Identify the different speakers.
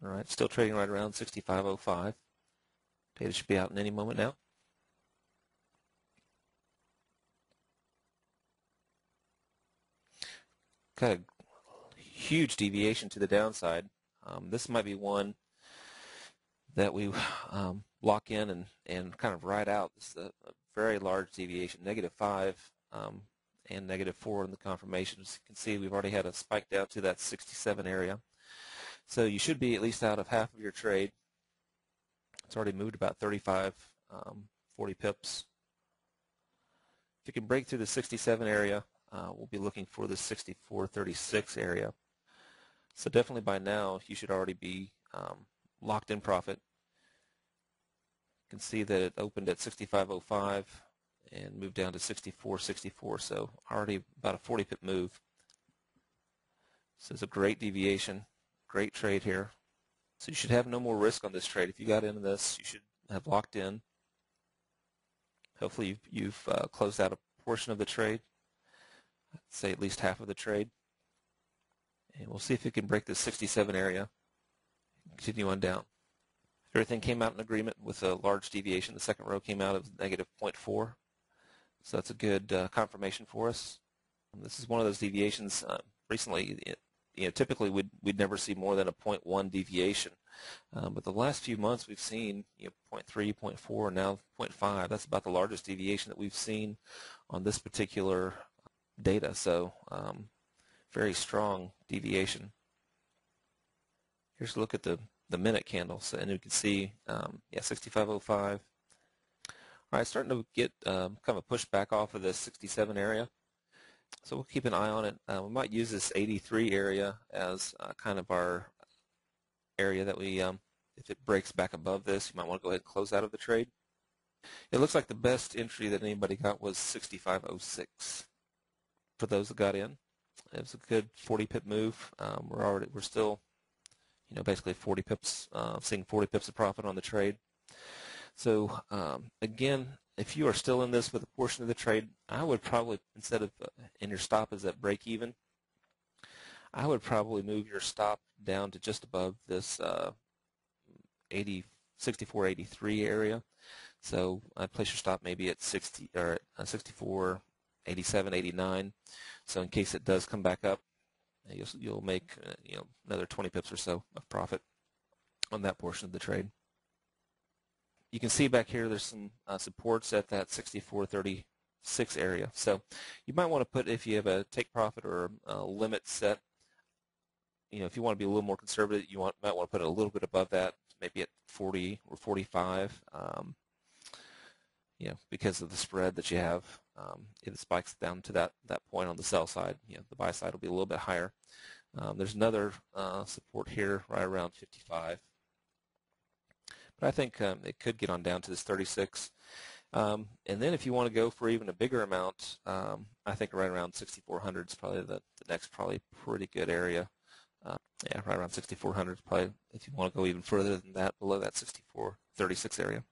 Speaker 1: All right, still trading right around 65.05. Data should be out in any moment now. Got a huge deviation to the downside. This might be one that we lock in and kind of ride out. This is a very large deviation, -5 and -4 in the confirmations. As you can see, we've already had a spike down to that 67 area. So you should be at least out of half of your trade. It's already moved about 35, 40 pips. If you can break through the 67 area, we'll be looking for the 64.36 area. So definitely by now you should already be locked in profit. You can see that it opened at 65.05 and moved down to 64.64, so already about a 40 pip move. So it's a great deviation, great trade here. So you should have no more risk on this trade. If you got into this, you should have locked in. Hopefully you've closed out a portion of the trade, I'd say at least half of the trade. And we'll see if it can break the 67 area. Continue on down. Everything came out in agreement with a large deviation. The second row came out of -0.4. So that's a good confirmation for us. This is one of those deviations recently. Typically we'd never see more than a 0.1 deviation. But the last few months we've seen 0.3, 0.4, now 0.5. That's about the largest deviation that we've seen on this particular data. So very strong deviation. Here's a look at the minute candle, so, and you can see 65.05. All right, starting to get kind of a pushback off of this 67 area, so we'll keep an eye on it. We might use this 83 area as kind of our area that we, if it breaks back above this, you might want to go ahead and close out of the trade. It looks like the best entry that anybody got was 65.06 for those that got in. It was a good 40 pip move. We're still basically 40 pips, seeing 40 pips of profit on the trade. So again, if you are still in this with a portion of the trade, I would probably, instead of and your stop is at break even, I would probably move your stop down to just above this 64.83 area. So I'd place your stop maybe at 60 or 64.87, 89. So in case it does come back up, you'll make another 20 pips or so of profit on that portion of the trade. You can see back here there's some supports at that 64.36 area. So you might want to put, if you have a take profit or a limit set, if you want to be a little more conservative, you might want to put it a little bit above that, maybe at 40 or 45. Because of the spread that you have, if it spikes down to that point on the sell side, the buy side will be a little bit higher. There's another support here right around 55. But I think it could get on down to this 36. And then if you want to go for even a bigger amount, I think right around 6,400 is probably the next pretty good area. Right around 6,400 is probably, if you want to go even further than that, below that 64.36 area.